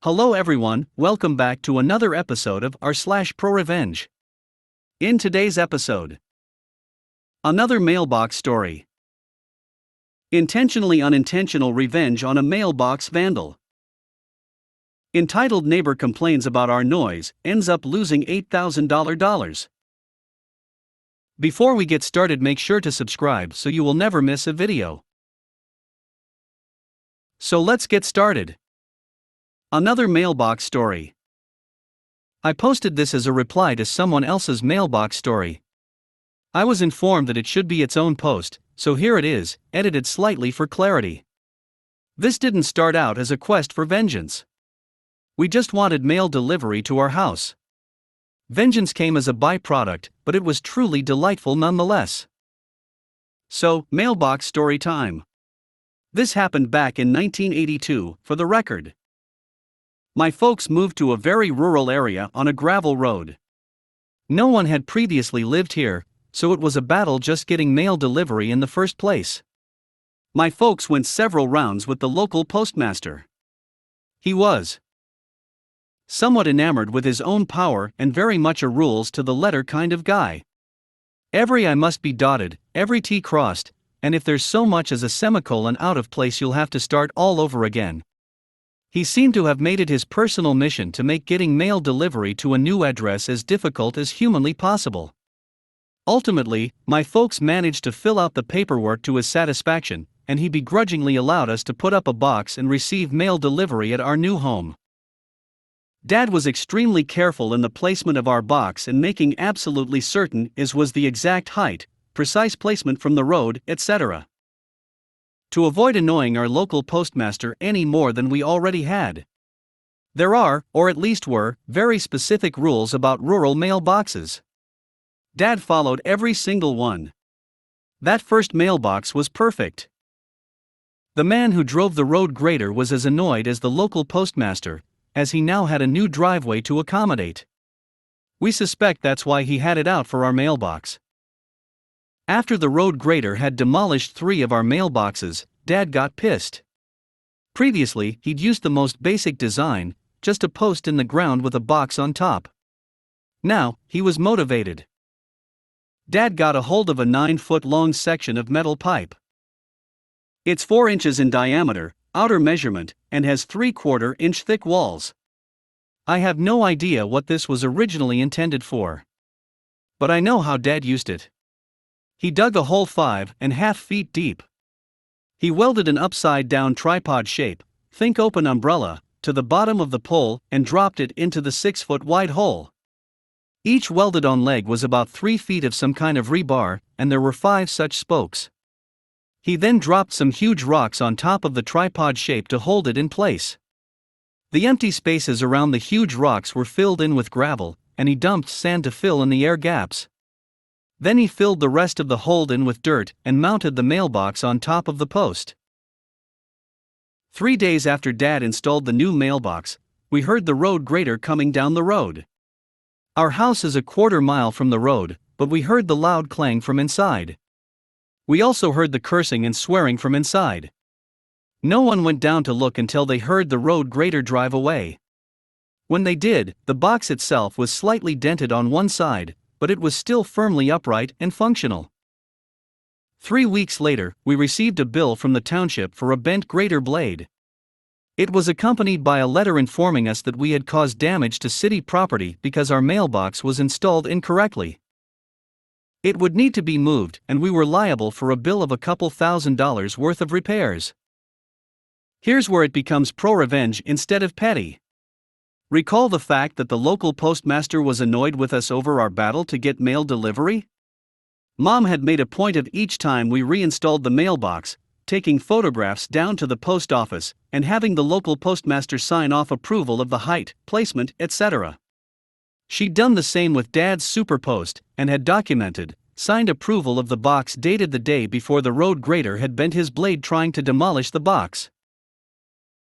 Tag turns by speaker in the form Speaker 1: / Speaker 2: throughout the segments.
Speaker 1: Hello everyone, welcome back to another episode of r/ProRevenge. In today's episode, another mailbox story. Intentionally unintentional revenge on a mailbox vandal. Entitled Neighbor Complains About Our Noise, Ends Up Losing $8,000. Before we get started, make sure to subscribe so you will never miss a video. So let's get started. Another mailbox story. I posted this as a reply to someone else's mailbox story. I was informed that it should be its own post, so here it is, edited slightly for clarity. This didn't start out as a quest for vengeance. We just wanted mail delivery to our house. Vengeance came as a byproduct, but it was truly delightful nonetheless. So, mailbox story time. This happened back in 1982, for the record. My folks moved to a very rural area on a gravel road. No one had previously lived here, so it was a battle just getting mail delivery in the first place. My folks went several rounds with the local postmaster. He was somewhat enamored with his own power and very much a rules to the letter kind of guy. Every I must be dotted, every T crossed, and if there's so much as a semicolon out of place you'll have to start all over again. He seemed to have made it his personal mission to make getting mail delivery to a new address as difficult as humanly possible. Ultimately, my folks managed to fill out the paperwork to his satisfaction, and he begrudgingly allowed us to put up a box and receive mail delivery at our new home. Dad was extremely careful in the placement of our box and making absolutely certain it was the exact height, precise placement from the road, etc. To avoid annoying our local postmaster any more than we already had. There are, or at least were, very specific rules about rural mailboxes. Dad followed every single one. That first mailbox was perfect. The man who drove the road grader was as annoyed as the local postmaster, as he now had a new driveway to accommodate. We suspect that's why he had it out for our mailbox. After the road grader had demolished 3 of our mailboxes, Dad got pissed. Previously, he'd used the most basic design, just a post in the ground with a box on top. Now, he was motivated. Dad got a hold of a 9-foot-long section of metal pipe. It's 4 inches in diameter, outer measurement, and has 3/4-inch thick walls. I have no idea what this was originally intended for. But I know how Dad used it. He dug a hole 5.5 feet deep. He welded an upside-down tripod shape, think open umbrella, to the bottom of the pole and dropped it into the 6-foot-wide hole. Each welded-on leg was about 3 feet of some kind of rebar, and there were 5 such spokes. He then dropped some huge rocks on top of the tripod shape to hold it in place. The empty spaces around the huge rocks were filled in with gravel, and he dumped sand to fill in the air gaps. Then he filled the rest of the hold in with dirt and mounted the mailbox on top of the post. 3 days after Dad installed the new mailbox, we heard the road grader coming down the road. Our house is a 1/4 mile from the road, but we heard the loud clang from inside. We also heard the cursing and swearing from inside. No one went down to look until they heard the road grader drive away. When they did, the box itself was slightly dented on one side, but it was still firmly upright and functional. 3 weeks later, we received a bill from the township for a bent grader blade. It was accompanied by a letter informing us that we had caused damage to city property because our mailbox was installed incorrectly. It would need to be moved, and we were liable for a bill of a couple $1,000s worth of repairs. Here's where it becomes pro-revenge instead of petty. Recall the fact that the local postmaster was annoyed with us over our battle to get mail delivery? Mom had made a point of each time we reinstalled the mailbox, taking photographs down to the post office, and having the local postmaster sign off approval of the height, placement, etc. She'd done the same with Dad's superpost, and had documented, signed approval of the box dated the day before the road grader had bent his blade trying to demolish the box.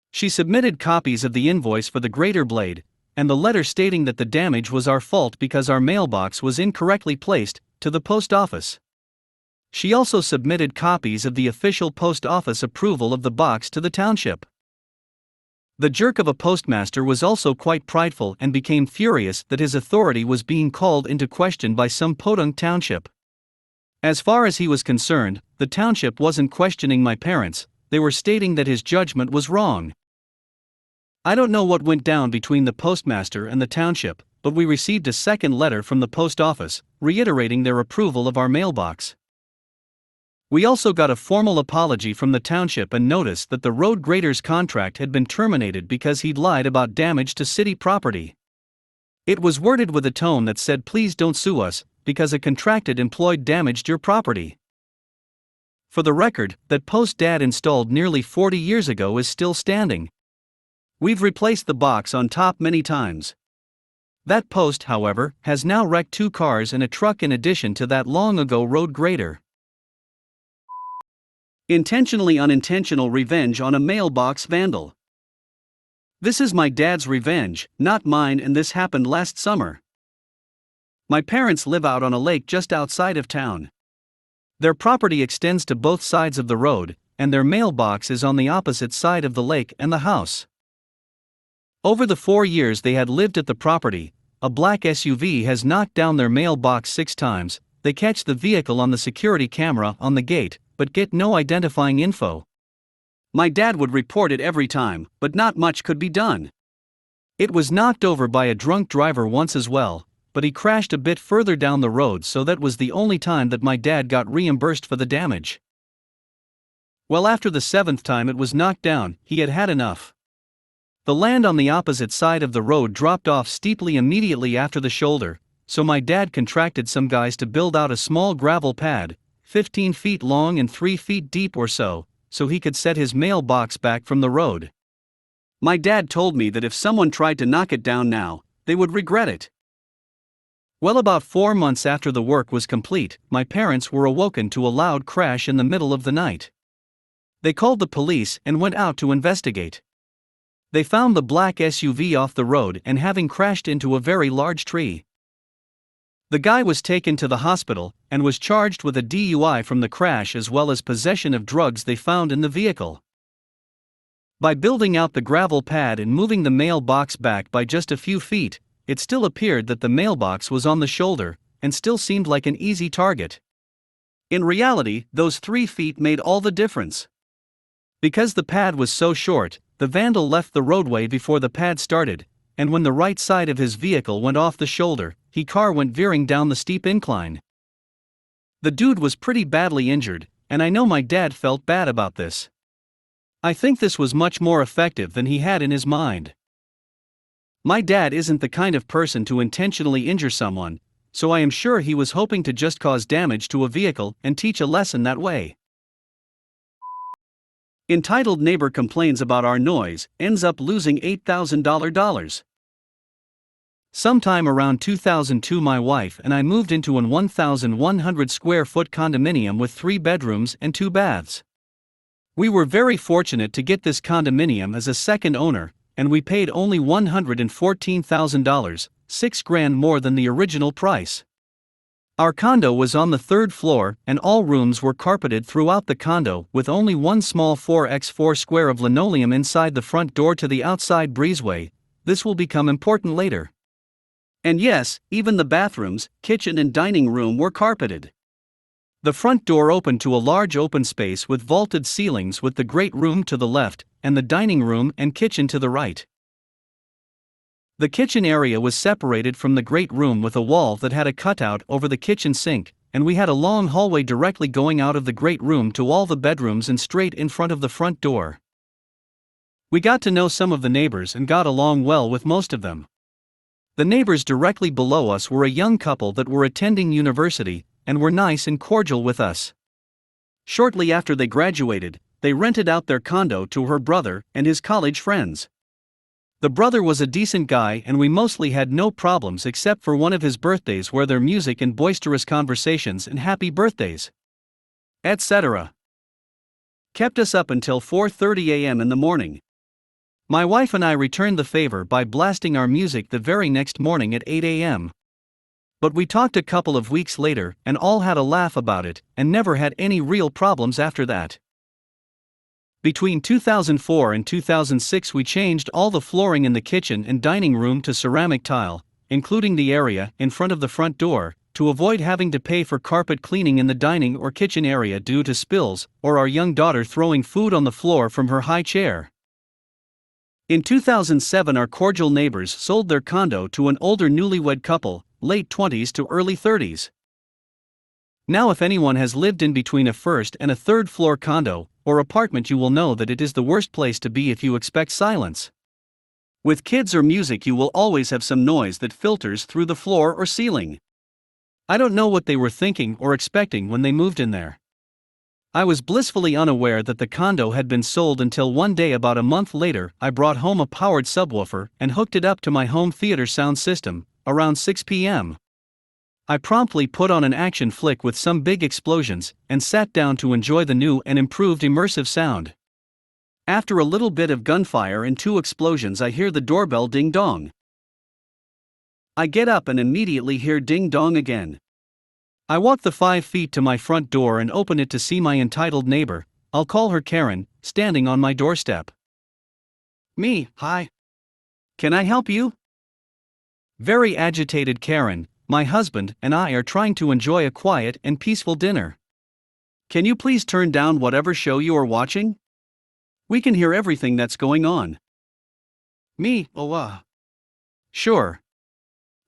Speaker 1: She submitted copies of the invoice for the grader blade, and the letter stating that the damage was our fault because our mailbox was incorrectly placed, to the post office. She also submitted copies of the official post office approval of the box to the township. The jerk of a postmaster was also quite prideful and became furious that his authority was being called into question by some podunk township. As far as he was concerned, the township wasn't questioning my parents, they were stating that his judgment was wrong. I don't know what went down between the postmaster and the township, but we received a second letter from the post office, reiterating their approval of our mailbox. We also got a formal apology from the township and noticed that the road grader's contract had been terminated because he'd lied about damage to city property. It was worded with a tone that said, "Please don't sue us, because a contracted employee damaged your property." For the record, that post Dad installed nearly 40 years ago is still standing. We've replaced the box on top many times. That post, however, has now wrecked 2 cars and a truck in addition to that long ago road grader. Intentionally unintentional revenge on a mailbox vandal. This is my dad's revenge, not mine, and this happened last summer. My parents live out on a lake just outside of town. Their property extends to both sides of the road, and their mailbox is on the opposite side of the lake and the house. Over the 4 years they had lived at the property, a black SUV has knocked down their mailbox 6 times. They catch the vehicle on the security camera on the gate, but get no identifying info. My dad would report it every time, but not much could be done. It was knocked over by a drunk driver once as well, but he crashed a bit further down the road, so that was the only time that my dad got reimbursed for the damage. Well, after the 7th time it was knocked down, he had had enough. The land on the opposite side of the road dropped off steeply immediately after the shoulder, so my dad contracted some guys to build out a small gravel pad, 15 feet long and 3 feet deep or so he could set his mailbox back from the road. My dad told me that if someone tried to knock it down now, they would regret it. Well, about 4 months after the work was complete, my parents were awoken to a loud crash in the middle of the night. They called the police and went out to investigate. They found the black SUV off the road and having crashed into a very large tree. The guy was taken to the hospital and was charged with a DUI from the crash as well as possession of drugs they found in the vehicle. By building out the gravel pad and moving the mailbox back by just a few feet, it still appeared that the mailbox was on the shoulder and still seemed like an easy target. In reality, those 3 feet made all the difference. Because the pad was so short, the vandal left the roadway before the pad started, and when the right side of his vehicle went off the shoulder, his car went veering down the steep incline. The dude was pretty badly injured, and I know my dad felt bad about this. I think this was much more effective than he had in his mind. My dad isn't the kind of person to intentionally injure someone, so I am sure he was hoping to just cause damage to a vehicle and teach a lesson that way. Entitled Neighbor Complains About Our Noise, Ends Up Losing $8,000. Sometime around 2002 my wife and I moved into an 1,100 square foot condominium with 3 bedrooms and 2 baths. We were very fortunate to get this condominium as a second owner, and we paid only $114,000, $6,000 more than the original price. Our condo was on the 3rd floor and all rooms were carpeted throughout the condo with only one small 4x4 square of linoleum inside the front door to the outside breezeway. This will become important later. And yes, even the bathrooms, kitchen and dining room were carpeted. The front door opened to a large open space with vaulted ceilings with the great room to the left and the dining room and kitchen to the right. The kitchen area was separated from the great room with a wall that had a cutout over the kitchen sink, and we had a long hallway directly going out of the great room to all the bedrooms and straight in front of the front door. We got to know some of the neighbors and got along well with most of them. The neighbors directly below us were a young couple that were attending university and were nice and cordial with us. Shortly after they graduated, they rented out their condo to her brother and his college friends. The brother was a decent guy and we mostly had no problems except for one of his birthdays where their music and boisterous conversations and happy birthdays, etc. kept us up until 4:30 a.m. in the morning. My wife and I returned the favor by blasting our music the very next morning at 8 a.m. But we talked a couple of weeks later and all had a laugh about it and never had any real problems after that. Between 2004 and 2006 we changed all the flooring in the kitchen and dining room to ceramic tile, including the area in front of the front door, to avoid having to pay for carpet cleaning in the dining or kitchen area due to spills, or our young daughter throwing food on the floor from her high chair. In 2007 our cordial neighbors sold their condo to an older newlywed couple, late 20s to early 30s. Now if anyone has lived in between a first and a third floor condo or apartment, you will know that it is the worst place to be if you expect silence. With kids or music you will always have some noise that filters through the floor or ceiling. I don't know what they were thinking or expecting when they moved in there. I was blissfully unaware that the condo had been sold until one day about a month later I brought home a powered subwoofer and hooked it up to my home theater sound system, around 6 p.m. I promptly put on an action flick with some big explosions and sat down to enjoy the new and improved immersive sound. After a little bit of gunfire and 2 explosions I hear the doorbell ding dong. I get up and immediately hear ding dong again. I walk the 5 feet to my front door and open it to see my entitled neighbor, I'll call her Karen, standing on my doorstep. Me, hi. Can I help you? Very agitated Karen, my husband and I are trying to enjoy a quiet and peaceful dinner. Can you please turn down whatever show you are watching? We can hear everything that's going on. Me, Sure.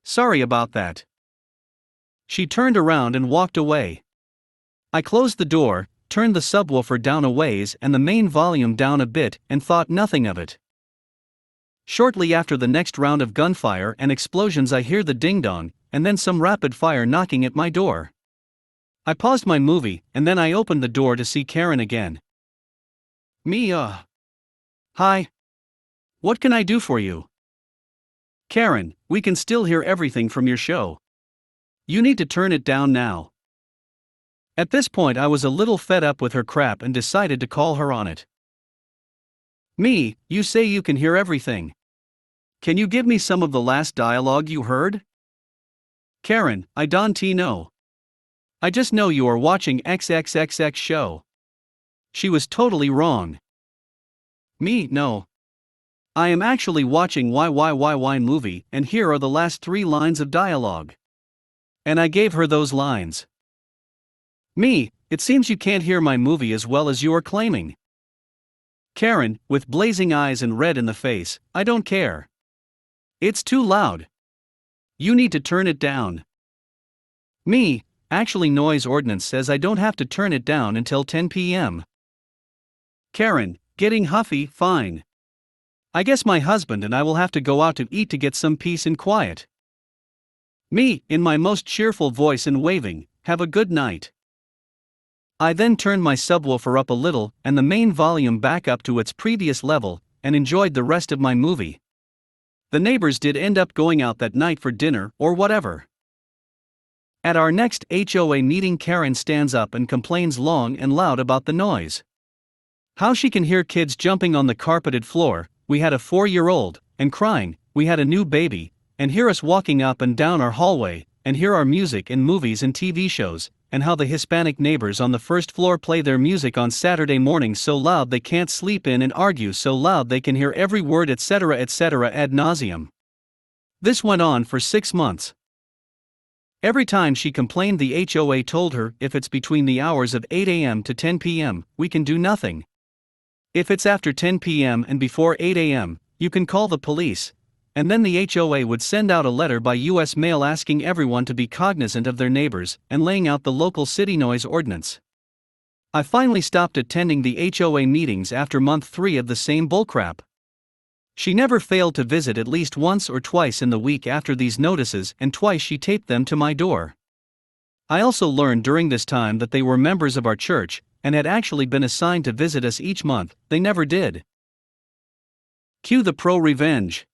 Speaker 1: Sorry about that. She turned around and walked away. I closed the door, turned the subwoofer down a ways and the main volume down a bit and thought nothing of it. Shortly after the next round of gunfire and explosions I hear the ding-dong, and then some rapid fire knocking at my door. I paused my movie and then I opened the door to see Karen again. Me, Hi. What can I do for you? Karen, we can still hear everything from your show. You need to turn it down now. At this point I was a little fed up with her crap and decided to call her on it. Me, you say you can hear everything. Can you give me some of the last dialogue you heard? Karen, I don't know. I just know you are watching XXXX show. She was totally wrong. Me, no. I am actually watching YYYY movie and here are the last 3 lines of dialogue. And I gave her those lines. Me, it seems you can't hear my movie as well as you are claiming. Karen, with blazing eyes and red in the face, I don't care. It's too loud. You need to turn it down. Me, actually noise ordinance says I don't have to turn it down until 10 p.m. Karen, getting huffy, fine. I guess my husband and I will have to go out to eat to get some peace and quiet. Me, in my most cheerful voice and waving, have a good night. I then turned my subwoofer up a little and the main volume back up to its previous level and enjoyed the rest of my movie. The neighbors did end up going out that night for dinner or whatever. At our next HOA meeting Karen stands up and complains long and loud about the noise. How she can hear kids jumping on the carpeted floor, we had a 4-year-old, and crying, we had a new baby, and hear us walking up and down our hallway, and hear our music in movies and TV shows, and how the Hispanic neighbors on the first floor play their music on Saturday mornings so loud they can't sleep in and argue so loud they can hear every word etc. ad nauseum. This went on for 6 months. Every time she complained the HOA told her if it's between the hours of 8 a.m. to 10 p.m., we can do nothing. If it's after 10 p.m. and before 8 a.m., you can call the police. And then the HOA would send out a letter by U.S. mail asking everyone to be cognizant of their neighbors and laying out the local city noise ordinance. I finally stopped attending the HOA meetings after month 3 of the same bullcrap. She never failed to visit at least once or twice in the week after these notices, and twice she taped them to my door. I also learned during this time that they were members of our church and had actually been assigned to visit us each month. They never did. Cue the ProRevenge.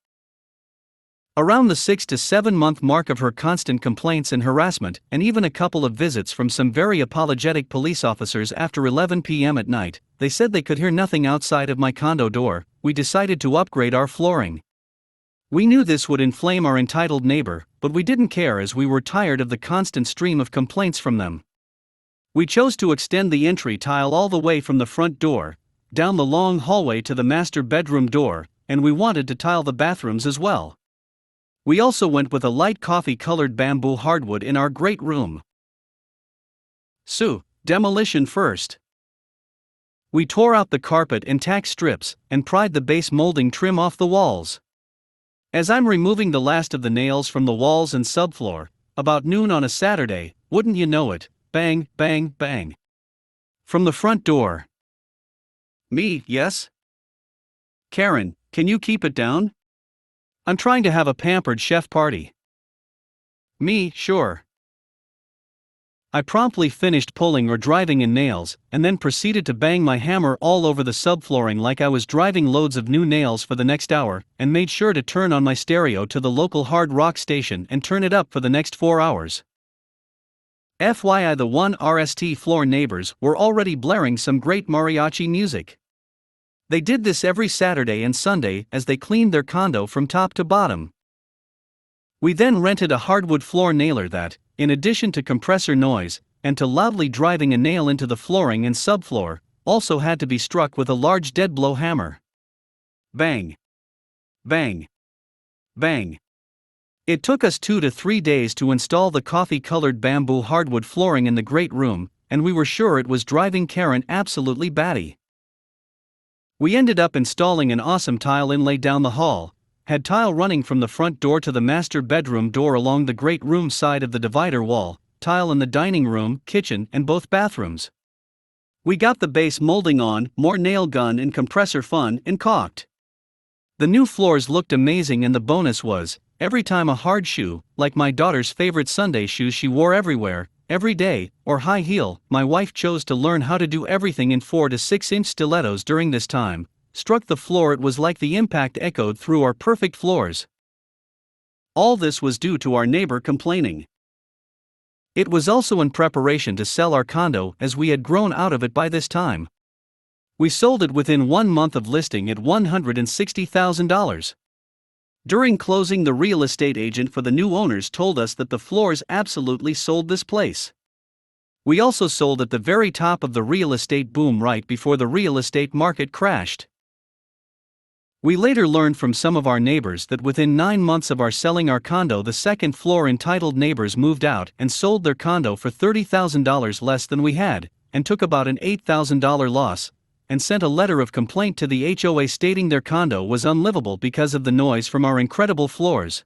Speaker 1: Around the 6 to 7 month mark of her constant complaints and harassment, and even a couple of visits from some very apologetic police officers after 11 p.m. at night, they said they could hear nothing outside of my condo door, we decided to upgrade our flooring. We knew this would inflame our entitled neighbor, but we didn't care as we were tired of the constant stream of complaints from them. We chose to extend the entry tile all the way from the front door, down the long hallway to the master bedroom door, and we wanted to tile the bathrooms as well. We also went with a light coffee-colored bamboo hardwood in our great room. So, demolition first. We tore out the carpet and tack strips, and pried the base molding trim off the walls. As I'm removing the last of the nails from the walls and subfloor, about noon on a Saturday, wouldn't you know it, bang, bang, bang. From the front door. Me, yes? Karen, can you keep it down? I'm trying to have a pampered chef party. Me, sure. I promptly finished pulling or driving in nails, and then proceeded to bang my hammer all over the subflooring like I was driving loads of new nails for the next hour, and made sure to turn on my stereo to the local hard rock station and turn it up for the next 4 hours. FYI, the 1RST floor neighbors were already blaring some great mariachi music. They did this every Saturday and Sunday as they cleaned their condo from top to bottom. We then rented a hardwood floor nailer that, in addition to compressor noise, and to loudly driving a nail into the flooring and subfloor, also had to be struck with a large dead-blow hammer. Bang. Bang. Bang. It took us 2 to 3 days to install the coffee-colored bamboo hardwood flooring in the great room, and we were sure it was driving Karen absolutely batty. We ended up installing an awesome tile inlay down the hall, had tile running from the front door to the master bedroom door along the great room side of the divider wall, tile in the dining room, kitchen, and both bathrooms. We got the base molding on, more nail gun and compressor fun, and caulked. The new floors looked amazing, and the bonus was, every time a hard shoe, like my daughter's favorite Sunday shoes she wore everywhere, every day, or high heel, my wife chose to learn how to do everything in 4 to 6 inch stilettos during this time, struck the floor. It was like the impact echoed through our perfect floors. All this was due to our neighbor complaining. It was also in preparation to sell our condo, as we had grown out of it by this time. We sold it within 1 month of listing at $160,000. During closing, the real estate agent for the new owners told us that the floors absolutely sold this place. We also sold at the very top of the real estate boom right before the real estate market crashed. We later learned from some of our neighbors that within 9 months of our selling our condo, the second floor entitled neighbors moved out and sold their condo for $30,000 less than we had, and took about an $8,000 loss, and sent a letter of complaint to the HOA stating their condo was unlivable because of the noise from our incredible floors.